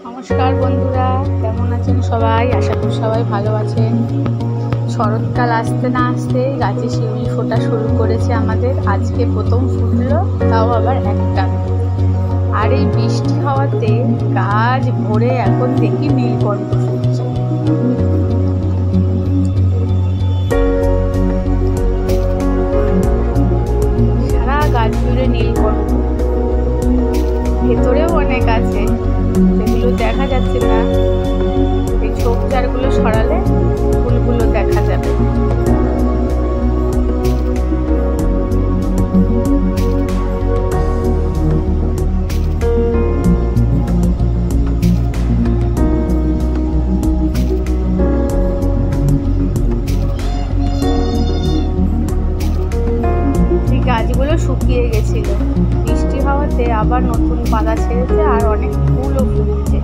নমস্কার বন্ধুরা, কেমন আছেন সবাই? আশা করি সবাই ভালো আছেন। শরৎকাল আসতে না আসতেই গাছে শিউলি ফোটা শুরু করেছে আমাদের। আজকে প্রথম ফুটলো, তাও আবার একটা। আর এই বৃষ্টি হওয়াতে গাছ ভরে এখন দেখি নীলকণ্ঠ ফুটছে। সারা গাছ জুড়ে নীলকণ্ঠ, ভেতরেও অনেক আছে, সেগুলো দেখা যাচ্ছে না। এই ঝোপঝাড়গুলো সরালে ফুলগুলো দেখা যাবে। এই গাছগুলো শুকিয়ে গেছিল, বৃষ্টি হওয়াতে আবার নতুন পাতা ছেড়েছে আর অনেক ফুলও ফুটেছে।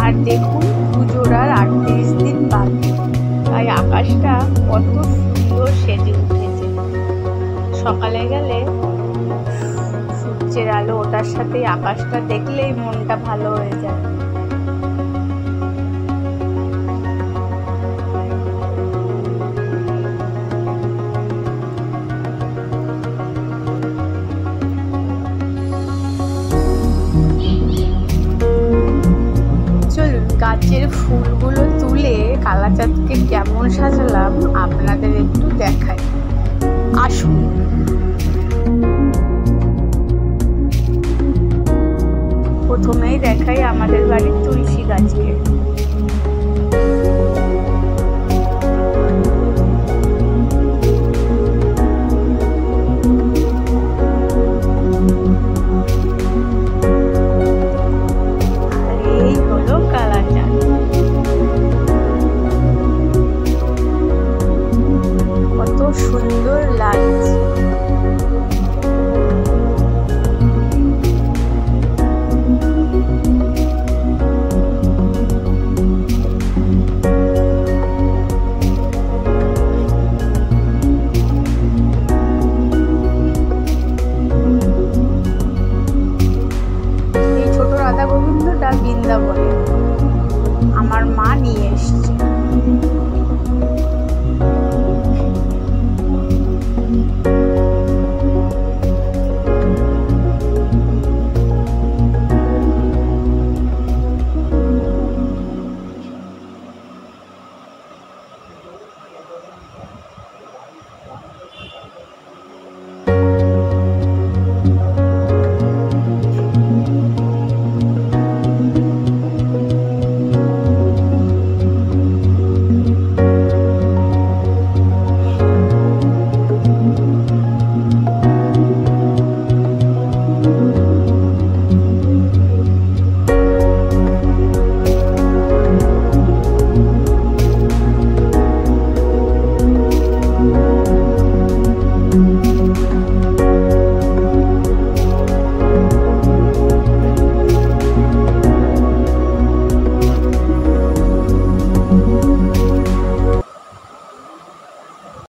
আর দেখুন, পুজোর আর 38 দিন বাকি, তাই আকাশটা কত সুন্দর সেজে উঠেছে। সকালে গেলে সূর্যের আলো ওটার সাথে আকাশটা দেখলেই মনটা ভালো হয়ে যায়। চলুন গাছের ফুলগুলো তুলে কালাচাঁদকে কেমন সাজালাম আপনাদের একটু দেখাই, আসুন। প্রথমেই দেখাই আমাদের বাড়ির তুলসী গাছকে।